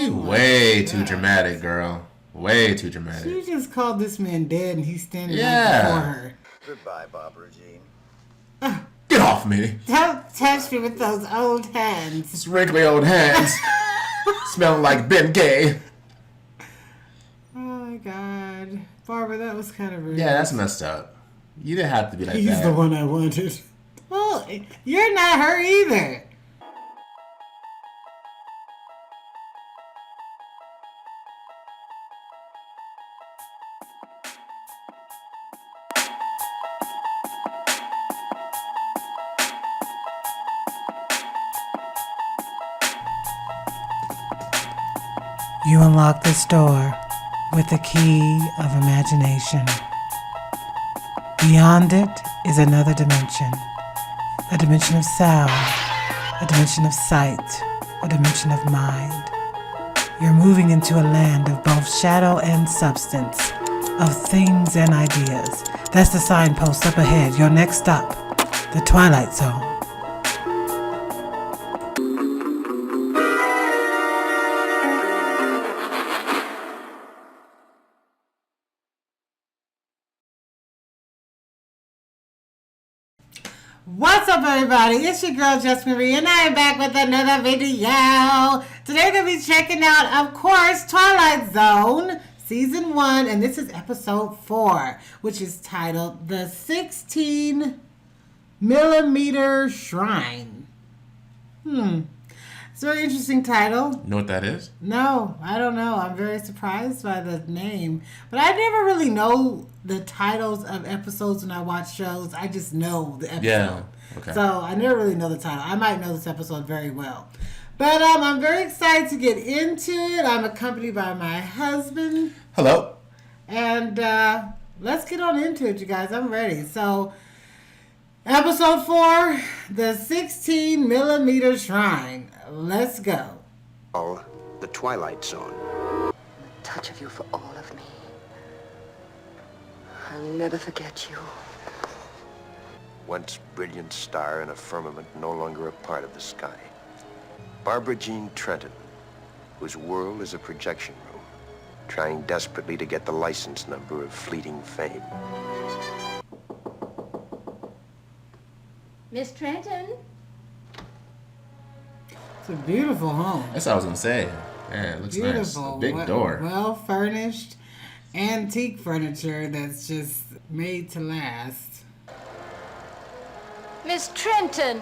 She way too dramatic, girl. Way too dramatic. She just called this man dead and he's standing right before her. Goodbye, Barbara Jean. Get off me. Don't touch me with those old hands. It's wrinkly old hands. Smelling like BINGE. Oh my God. Barbara, that was kind of rude. Yeah, that's messed up. You didn't have to be like that. He's the one I wanted. Well, you're not her either. You unlock this door with the key of imagination. Beyond it is another dimension. A dimension of sound, a dimension of sight, a dimension of mind. You're moving into a land of both shadow and substance, of things and ideas. That's the signpost up ahead, your next stop, the Twilight Zone. What's up, everybody? It's your girl, Just Marie, and I am back with another video. Today, we're going to be checking out, of course, Twilight Zone, Season 1, and this is Episode 4, which is titled The 16 Millimeter Shrine. It's a very interesting title. Know what that is? No, I don't know. I'm very surprised by the name. But I never really know the titles of episodes when I watch shows. I just know the episode. Yeah. Okay. So I never really know the title. I might know this episode very well. But I'm very excited to get into it. I'm accompanied by my husband. Hello. And let's get on into it, you guys. I'm ready. So, Episode 4, the 16 Millimeter Shrine. Let's go. Oh, the Twilight Zone. The touch of you for all of me. I'll never forget you. Once brilliant star in a firmament no longer a part of the sky. Barbara Jean Trenton, whose world is a projection room, trying desperately to get the license number of fleeting fame. Miss Trenton? It's a beautiful home. That's what I was going to say. Yeah, it looks Beautiful. nice. A big door. Well furnished, antique furniture that's just made to last. Miss Trenton!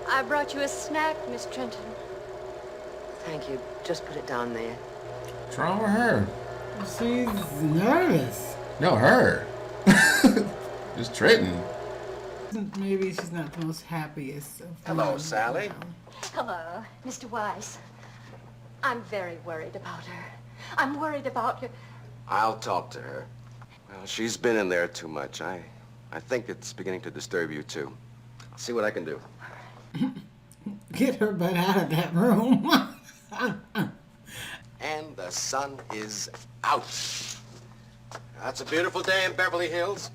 I brought you a snack, Miss Trenton. Thank you. Just put it down there. What's wrong with her? She's nervous. No, her. Just Trenton. Maybe she's not the most happiest. Hello, Sally. Hello, Mr. Weiss. I'm very worried about her. I'm worried about her. I'll talk to her. Well, she's been in there too much. I think it's beginning to disturb you, too. I'll see what I can do. Get her butt out of that room. And the sun is out. That's a beautiful day in Beverly Hills.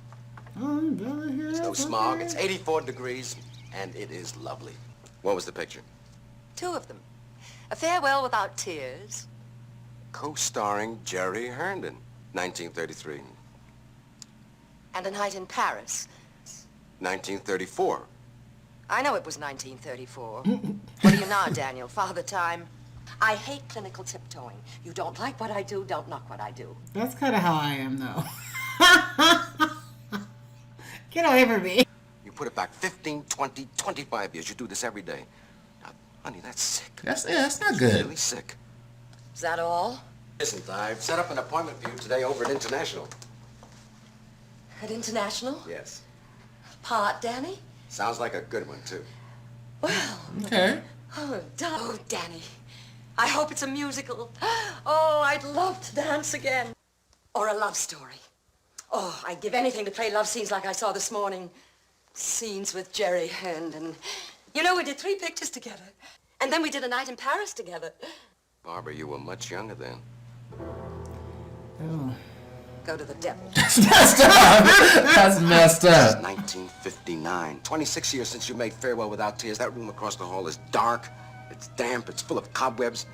It's no smog. It's 84 degrees, and it is lovely. What was the picture? Two of them. A farewell without tears. Co-starring Jerry Herndon, 1933. And a night in Paris. 1934. I know it was 1934. What are you now, Daniel? Father time? I hate clinical tiptoeing. You don't like what I do, don't knock what I do. That's kind of how I am, though. Get away from me. You put it back 15, 20, 25 years. You do this every day. Now, honey, that's sick. That's not It's good. really sick. Is that all? Listen, I've set up an appointment for you today over at International. At International? Yes. Part, Danny? Sounds like a good one, too. Well, Okay. oh, Danny. I hope it's a musical. Oh, I'd love to dance again. Or a love story. Oh, I'd give anything to play love scenes like I saw this morning. Scenes with Jerry Herndon. You know, we did 3 pictures together. And then we did a night in Paris together. Barbara, you were much younger then. Oh. Go to the devil. That's messed up. That's messed This is up. 1959. 26 years since you made Farewell Without Tears. That room across the hall is dark. It's damp. It's full of cobwebs.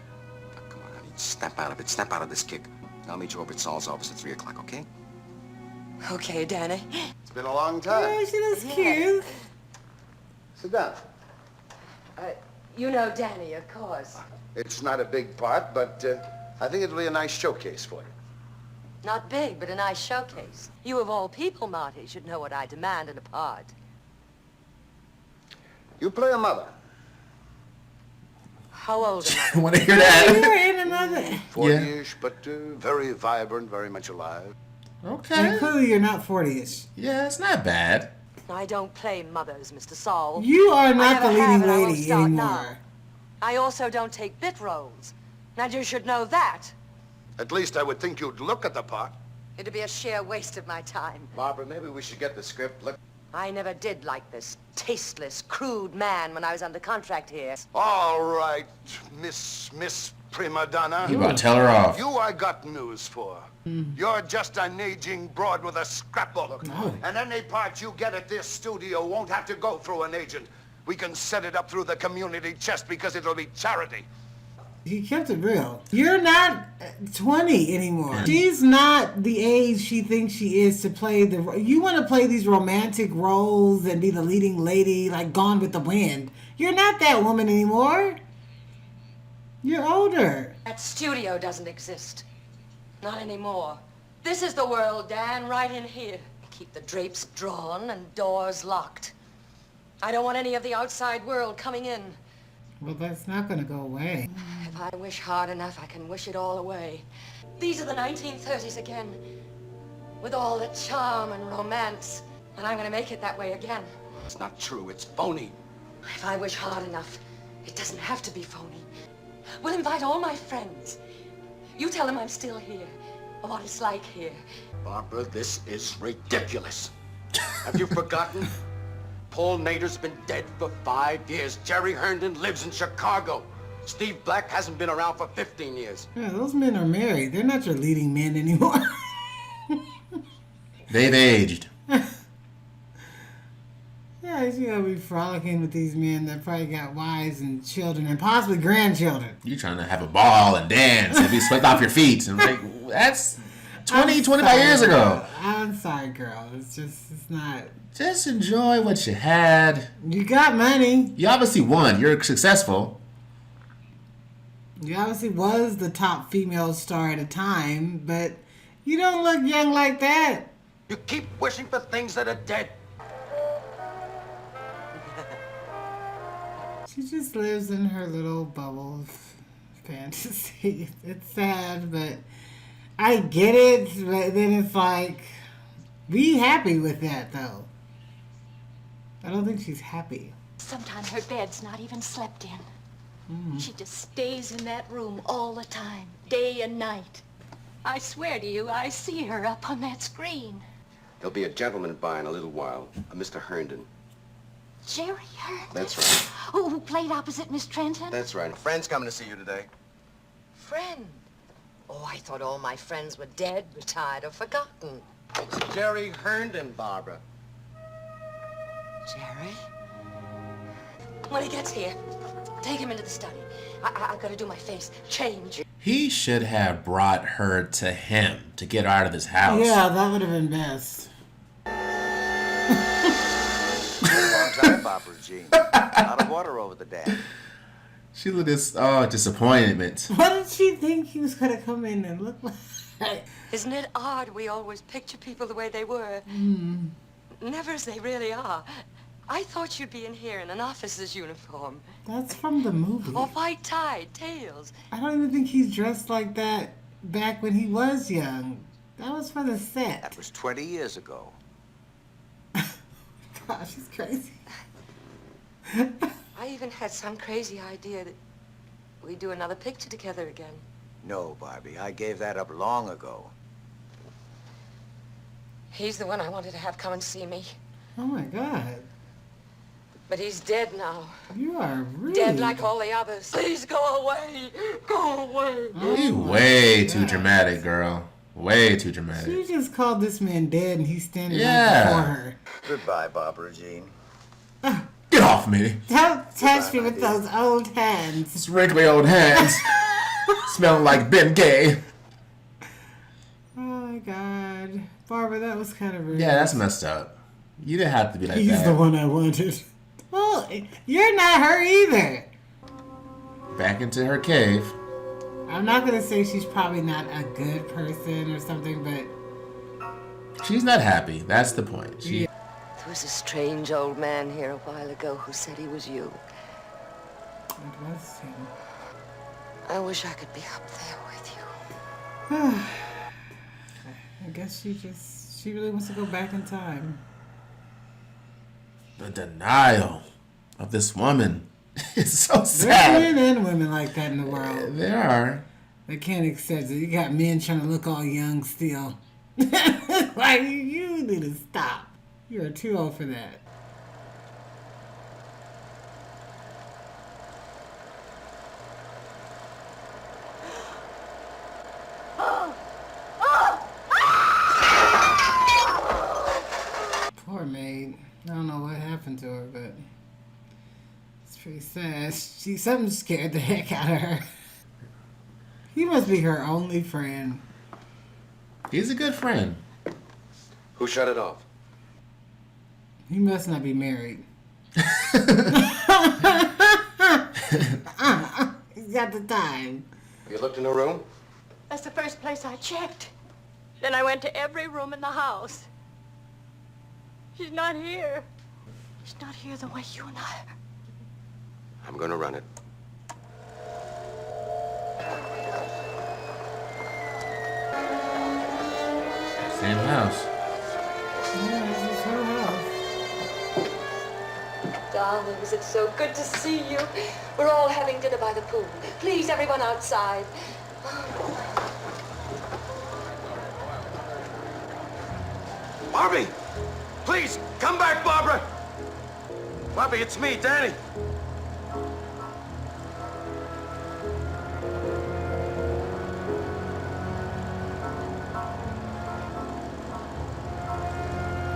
Now, come on, honey. Snap out of it. Snap out of this kick. I'll meet you over at Saul's office at 3 o'clock, okay? Okay, Danny. It's been a long time. Oh, she looks cute. Sit down. You know Danny, of course. It's not a big part, but I think it'll be a nice showcase for you. Not big, but a nice showcase. You of all people, Marty, should know what I demand in a part. You play a mother. How old am I? I want to hear that. You're in another. 40-ish, but very vibrant, very much alive. Okay. And clearly you're not 40-ish. Yeah, it's not bad. I don't play mothers, Mr. Saul. You are not the I never have, leading and I won't lady start anymore. now. I also don't take bit roles. And you should know that. At least I would think you'd look at the part. It'd be a sheer waste of my time. Barbara, maybe we should get the script. Look. I never did like this tasteless, crude man when I was under contract here. All right, Miss Prima Donna. You about to tell her off. You I got news for. You're just an aging broad with a scrapbook. And any part you get at this studio won't have to go through an agent. We can set it up through the community chest because it'll be charity. He kept it real. You're not 20 anymore. She's not the age she thinks she is to play the... You want to play these romantic roles and be the leading lady, like Gone with the Wind. You're not that woman anymore. You're older. That studio doesn't exist. Not anymore. This is the world, Dan, right in here. Keep the drapes drawn and doors locked. I don't want any of the outside world coming in. Well, that's not going to go away. If I wish hard enough, I can wish it all away. These are the 1930s again, with all the charm and romance, and I'm going to make it that way again. It's not true. It's phony. If I wish hard enough, it doesn't have to be phony. We'll invite all my friends. You tell them I'm still here, or what it's like here. Barbara, this is ridiculous. Have you forgotten? Paul Nader's been dead for 5 years. Jerry Herndon lives in Chicago. Steve Black hasn't been around for 15 years. Yeah, those men are married. They're not your leading men anymore. They've aged. Yeah, you gotta be frolicking with these men that probably got wives and children and possibly grandchildren. You trying to have a ball and dance and be swept off your feet. And like, that's 20, 25 years ago. I'm sorry, girl. It's not. Just enjoy what you had. You got money. You obviously won. You're successful. You obviously was the top female star at a time, but you don't look young like that. You keep wishing for things that are dead. She just lives in her little bubble of fantasy. It's sad, but I get it. But then it's like, be happy with that, though. I don't think she's happy. Sometimes her bed's not even slept in. She just stays in that room all the time, day and night. I swear to you, I see her up on that screen. There'll be a gentleman by in a little while, a Mr. Herndon. Jerry Herndon? That's right. Oh, who played opposite Miss Trenton? That's right. A friend's coming to see you today. Friend? Oh, I thought all my friends were dead, retired, or forgotten. It's Jerry Herndon, Barbara. Jerry? When he gets here, take him into the study. I've got to do my face, change. He should have brought her to him to get her out of this house. Yeah, that would have been best. Long time, Barbara Jean. Out of water over the dam. She looked this disappointment. What did she think he was going to come in and look like? Isn't it odd we always picture people the way they were? Never as they really are. I thought you'd be in here in an officer's uniform. That's from the movie. Or white tie, tails. I don't even think he's dressed like that back when he was young. That was for the set. That was 20 years ago. Gosh, he's crazy. I even had some crazy idea that we'd do another picture together again. No, Barbie, I gave that up long ago. He's the one I wanted to have come and see me. Oh my God. But he's dead now. You are rude. Dead like all the others. Please go away. Go away. You way too dramatic, girl. Way too dramatic. She just called this man dead and he's standing right before her. Goodbye, Barbara Jean. Get off me. Don't touch me with those old hands. It's wrinkly old hands. Smelling like BINGE. Oh my God. Barbara, that was kind of rude. Yeah, that's messed up. You didn't have to be like He's that. the one I wanted. Well, you're not her either. Back into her cave. I'm not going to say she's probably not a good person or something, but... She's not happy. That's the point. She... There was a strange old man here a while ago who said he was you. It was him. I wish I could be up there with you. I guess she really wants to go back in time. The denial of this woman is so There's sad. men and women like that in the world. There are. They can't accept it. You got men trying to look all young still. Like, you need to stop. You are too old for that. Poor maid. I don't know what happened to her, but it's pretty sad. Something scared the heck out of her. He must be her only friend. He's a good friend. Who shut it off? He must not be married. He's got the time. You looked in the room? That's the first place I checked. Then I went to every room in the house. She's not here. She's not here the way you and I are. I'm gonna run it. Same house. Yeah, this is her house. Darlings, it's so good to see you. We're all having dinner by the pool. Please, everyone outside. Barbie! Please, come back, Barbara! Barbie, it's me, Danny.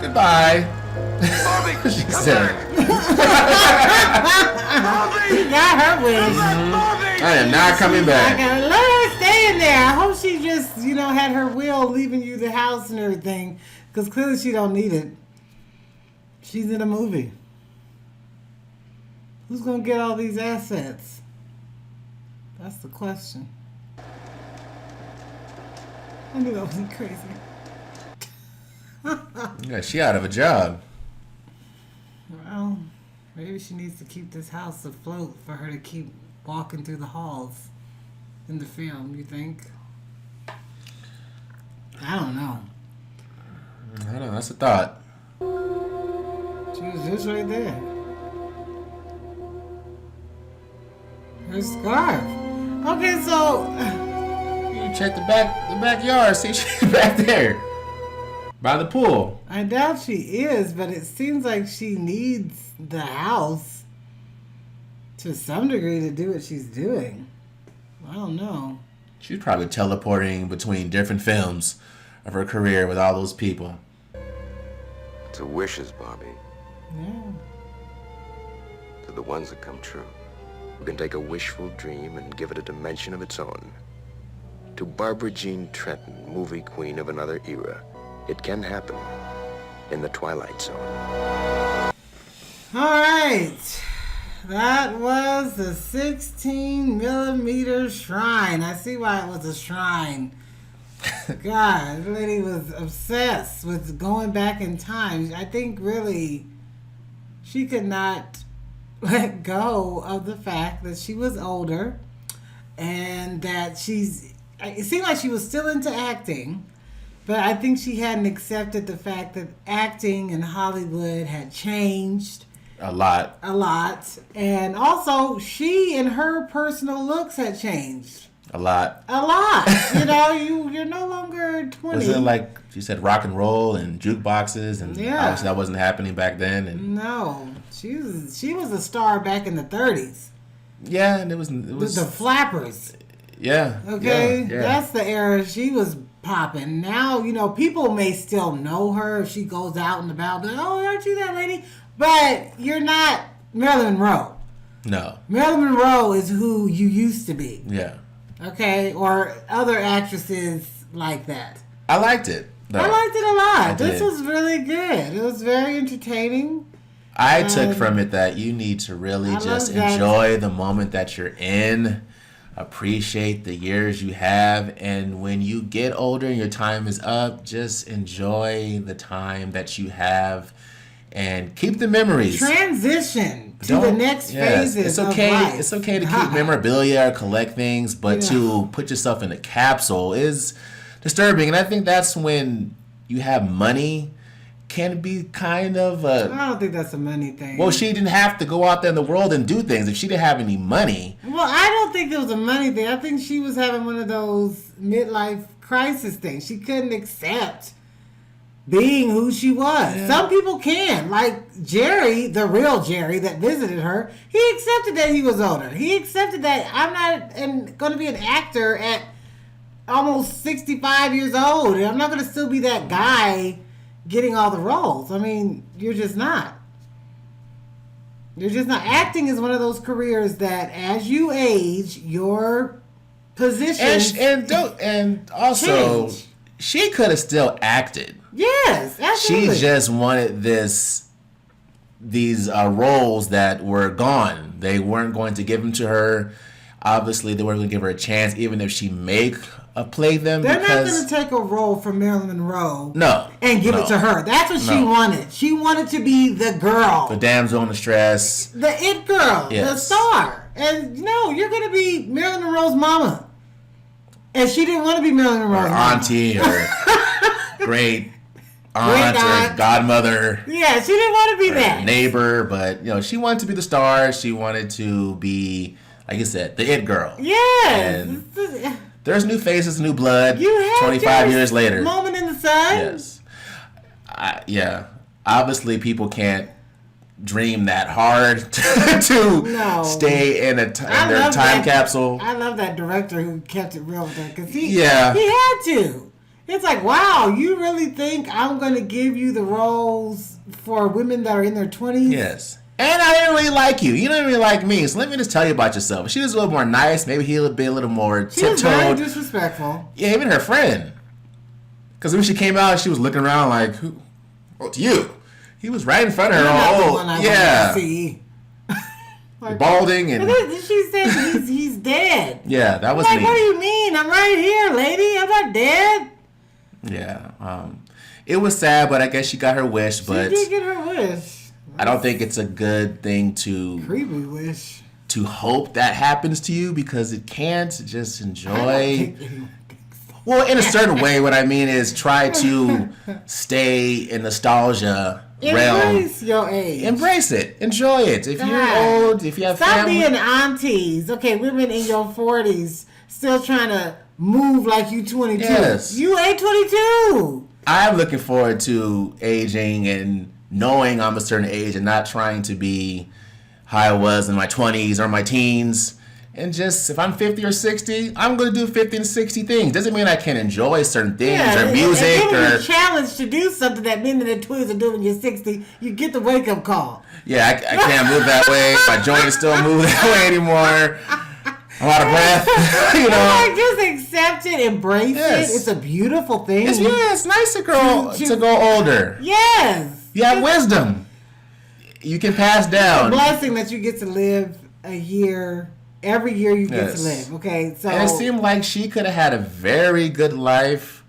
Goodbye. Barbie, She come said. back! Barbie! She got her wish. Barbie! I am not coming I back. gotta let her stay in there. I hope she just, had her will leaving you the house and everything. Because clearly she don't need it. She's in a movie. Who's gonna get all these assets? That's the question. I knew that wasn't crazy. Yeah, she out of a job. Well, maybe she needs to keep this house afloat for her to keep walking through the halls in the film, you think? I don't know. I don't know. That's a thought. She was just right there. Her scarf. Okay, so You check the backyard. See, she's back there by the pool. I doubt she is, but it seems like she needs the house to some degree to do what she's doing. I don't know. She's probably teleporting between different films of her career with all those people. To wishes, Barbie. Yeah. To the ones that come true. You can take a wishful dream and give it a dimension of its own. To Barbara Jean Trenton, movie queen of another era, it can happen in the Twilight Zone. All right. That was the 16mm shrine. I see why it was a shrine. God, the lady was obsessed with going back in time. I think really she could not let go of the fact that she was older and that it seemed like she was still into acting, but I think she hadn't accepted the fact that acting in Hollywood had changed A lot. and also she and her personal looks had changed A lot. You're no longer 20. Was it like you said, rock and roll and jukeboxes, and Yeah. obviously that wasn't happening back then. And No, she was a star back in the 30s. yeah, and it was The Flappers. yeah. Okay, yeah. that's the era she was popping. Now, you know, people may still know her if she goes out and about, but, oh, aren't you that lady? But you're not Marilyn Monroe. No. Marilyn Monroe is who you used to be. Yeah. Okay? Or other actresses like that. I liked it. No. I liked it a lot. This did. was really good. It was very entertaining. I took from it that you need to really just enjoy the moment that you're in, appreciate the years you have, and when you get older and your time is up, just enjoy the time that you have and keep the memories. Transition to the next phases it's okay. of life. It's okay to keep memorabilia or collect things, but to put yourself in a capsule is disturbing. And I think that's when you have money can be kind of a... I don't think that's a money thing. Well, she didn't have to go out there in the world and do things. If she didn't have any money... Well, I don't think it was a money thing. I think she was having one of those midlife crisis things. She couldn't accept being who she was. Yeah. Some people can. Like Jerry, the real Jerry that visited her, he accepted that he was older. He accepted that I'm not going to be an actor at almost 65 years old. I'm not going to still be that guy getting all the roles. I mean, you're just not. You're just not. Acting is one of those careers that as you age, your positions and also change. She could have still acted. Yes, absolutely. She just wanted these roles that were gone. They weren't going to give them to her. Obviously, they weren't going to give her a chance, even if she may play them. They're not going to take a role from Marilyn Monroe. No, and give it to her. That's what she wanted. She wanted to be the girl, the damsel in distress, the it girl, the star. And no, you're going to be Marilyn Monroe's mama. And she didn't want to be Marilyn Monroe's auntie or great aunt or godmother. Yeah, she didn't want to be that neighbor, but you know, she wanted to be the star. She wanted to be, like you said, the it girl. Yes. And there's new faces, new blood. You had 25 years later. Moment in the sun. Yes. Yeah. Obviously, people can't dream that hard to stay in their time capsule. I love that director who kept it real with her because he had to. It's like, wow, you really think I'm going to give you the roles for women that are in their 20s? Yes. And I didn't really like you. You didn't really like me. So let me just tell you about yourself. She was a little more nice. Maybe he would be a little more tiptoed. She was very disrespectful. Yeah, even her friend. Because when she came out, she was looking around like, who? Oh, it's you. He was right in front of her. I see. Like, balding and she said he's dead. Yeah, that was me. me. What do you mean? I'm right here, lady. I'm not dead. Yeah. It was sad, but I guess she got her wish. But she did get her wish. I don't think it's a good thing to creepy wish to hope that happens to you because it can't. Just enjoy. Well, in a certain way, what I mean is try to stay in nostalgia realm. Embrace your age. Embrace it. Enjoy it. If you're old, if you have family. Stop being aunties. Okay, women in your 40s still trying to move like you 22. Yes. You ain't 22. I'm looking forward to aging and knowing I'm a certain age and not trying to be how I was in my 20s or my teens. And just, if I'm 50 or 60, I'm going to do 50 and 60 things. Doesn't mean I can't enjoy certain things or music or... a challenge to do something that men in their 20s are doing when you're 60, you get the wake-up call. Yeah, I can't move that way. My joints don't move that way anymore. I'm out of breath. You know. Like, just accept it, embrace it. It's a beautiful thing. It's nice to go older. Yes. You have wisdom. You can pass down. It's a blessing that you get to live a year... Every year you get to live, okay? So and it seemed like she could have had a very good life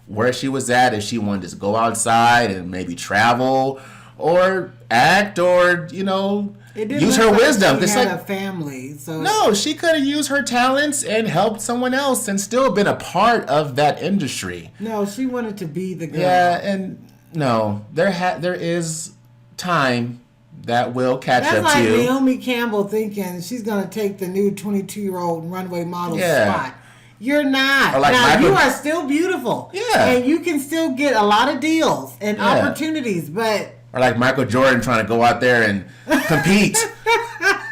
where she was at if she wanted to just go outside and maybe travel or act or, you know, use her wisdom. She had a family, so... No, she could have used her talents and helped someone else and still been a part of that industry. No, she wanted to be the girl. Yeah, and no, there is time... that will catch up to you. That's like Naomi Campbell thinking she's going to take the new 22-year-old runway model spot. You're not. Or like now, you are still beautiful. Yeah. And you can still get a lot of deals and opportunities, but... Or like Michael Jordan trying to go out there and compete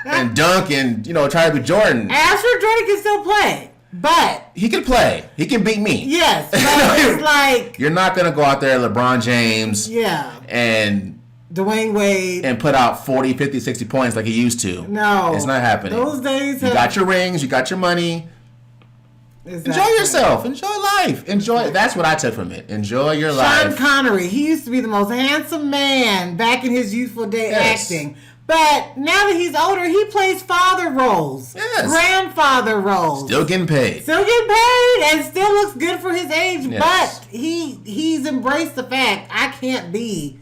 and dunk and, you know, try to be Jordan. Asher Jordan can still play. But he can play. He can beat me. Yes, but it's like you're not gonna go out there, LeBron James. Yeah. And Dwayne Wade. And put out 40, 50, 60 points like he used to. No. It's not happening. Those days You got your rings, you got your money. Exactly. Enjoy yourself. Enjoy life. Enjoy. That's what I took from it. Enjoy your life. Sean Connery, he used to be the most handsome man back in his youthful day acting. But now that he's older, he plays father roles. Yes. Grandfather roles. Still getting paid. And still looks good for his age. Yes. But he's embraced the fact I can't be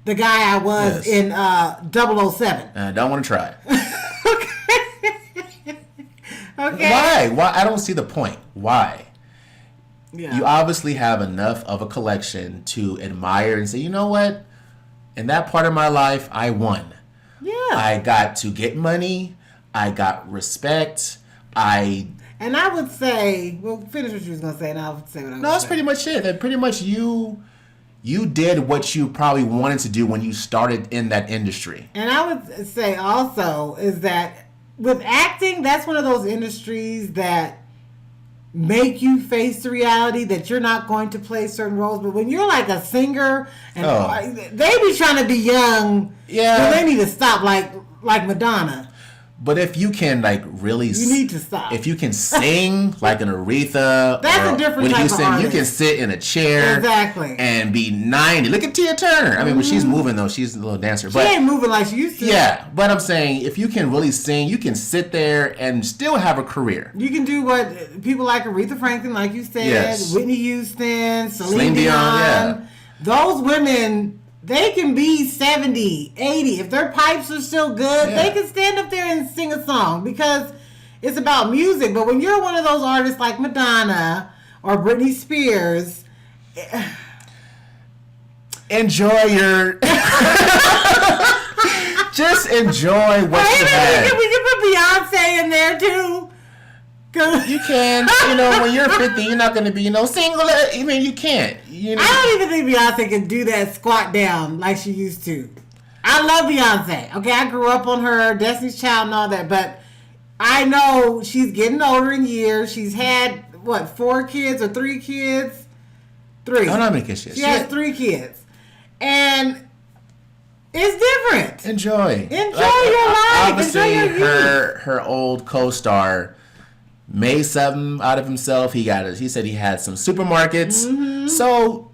the guy I was in 007. I don't want to try. Okay. Why? I don't see the point. Why? Yeah. You obviously have enough of a collection to admire and say, you know what? In that part of my life, I won. Yeah. I got to get money. I got respect. And I would say, well, finish what you was going to say, and I would say what I was No, that's pretty much it. That pretty much you did what you probably wanted to do when you started in that industry. And I would say also is that with acting, that's one of those industries that make you face the reality that you're not going to play certain roles. But when you're like a singer, and they be trying to be young, so they need to stop, like Madonna. But if you can really, you need to stop. If you can sing like an Aretha, that's a different type of artist. You can sit in a chair, and be 90. Look at Tia Turner. I mean, when she's moving though, she's a little dancer. She ain't moving like she used to. Yeah, but I'm saying if you can really sing, you can sit there and still have a career. You can do what people like Aretha Franklin, like you said, Whitney Houston, Celine Dion. Yeah. Those women. They can be 70, 80. If their pipes are still good, they can stand up there and sing a song because it's about music. But when you're one of those artists like Madonna or Britney Spears, enjoy your... Just enjoy what you have. We can put Beyonce in there too. You can, when you're 50, you're not going to be, single. I mean, you can't. I don't even think Beyonce can do that squat down like she used to. I love Beyonce. Okay, I grew up on her, Destiny's Child and all that, but I know she's getting older in years. She's had, 4 kids or 3 kids? 3. I don't know how many kids she has. She has 3 kids. And it's different. Enjoy your life. Obviously, Enjoy your youth. her old co-star made something out of himself. He said he had some supermarkets. Mm-hmm. So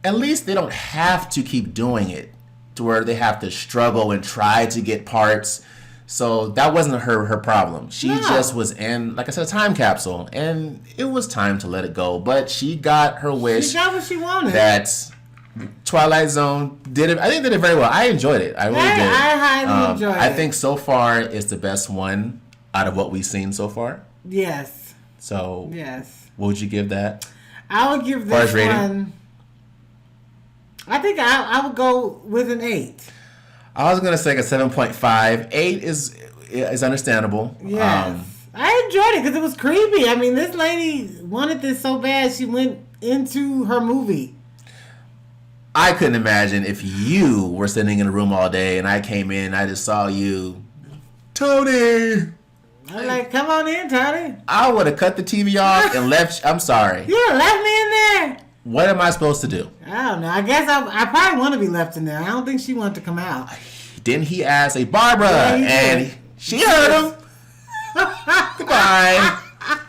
at least they don't have to keep doing it to where they have to struggle and try to get parts. So that wasn't her problem. She just was in, like I said, a time capsule, and it was time to let it go. But she got her wish. She got what she wanted. That Twilight Zone did it. I think did it very well. I enjoyed it. I really did. I highly enjoyed it. I think so far it's the best one out of what we've seen so far. Yes. So, what would you give that? I would give this one. I think I would go with an 8. I was gonna say a 7.5. 8 is understandable. Yes. I enjoyed it because it was creepy. I mean, this lady wanted this so bad she went into her movie. I couldn't imagine if you were sitting in a room all day and I came in, I just saw you, Tony. I'm like, come on in, Tony. I would have cut the TV off and left. I'm sorry. You left me in there. What am I supposed to do? I don't know. I guess I probably want to be left in there. I don't think she wanted to come out. Didn't he ask a Barbara? And she heard him. Goodbye.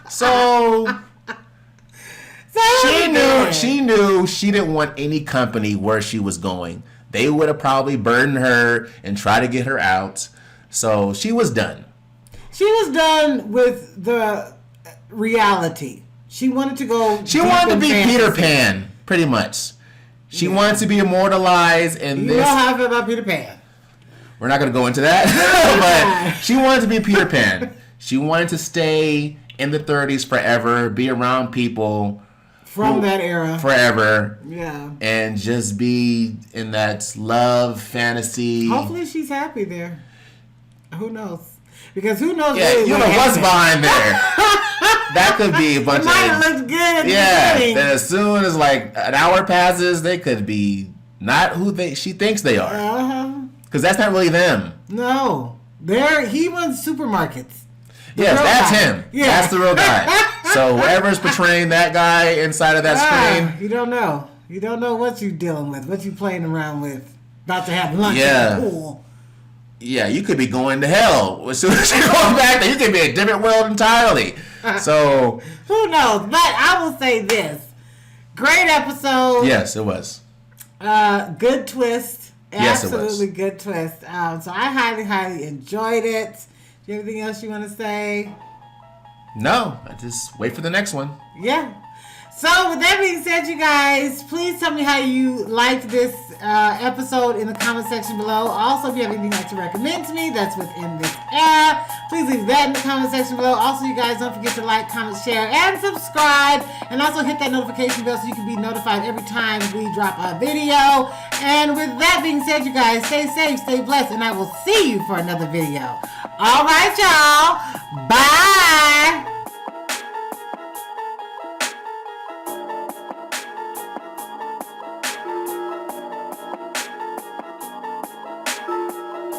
So she knew she didn't want any company where she was going. They would have probably burdened her and tried to get her out. So she was done. She was done with the reality. She wanted to go. She wanted to be fantasy. Peter Pan, pretty much. She wanted to be immortalized in this. You know how I feel about Peter Pan. We're not going to go into that. But she wanted to be Peter Pan. She wanted to stay in the 30s forever, be around people from that era forever. Yeah. And just be in that love fantasy. Hopefully she's happy there. Who knows? Because who knows? Yeah, really you know what's behind there. That could be a bunch it might have looked good at the beginning. Then as soon as an hour passes, they could be not who she thinks they are. Because that's not really them. No, he runs supermarkets. Yes, that's him. Yeah. That's the real guy. So whoever's portraying that guy inside of that screen. You don't know. You don't know what you're dealing with, what you're playing around with. About to have lunch Yeah. at the pool. Yeah, you could be going to hell as soon as you're going back there. You could be a different world entirely. So who knows? But I will say this: great episode. yes, it was. Good twist. Yes, it was. Absolutely good twist. So I highly enjoyed it. Do you have anything else you want to say? No, I just wait for the next one. Yeah. So with that being said, you guys, please tell me how you liked this episode in the comment section below. Also, if you have anything you'd like to recommend to me that's within this app, please leave that in the comment section below. Also, you guys, don't forget to like, comment, share, and subscribe. And also hit that notification bell so you can be notified every time we drop a video. And with that being said, you guys, stay safe, stay blessed, and I will see you for another video. All right, y'all. Bye.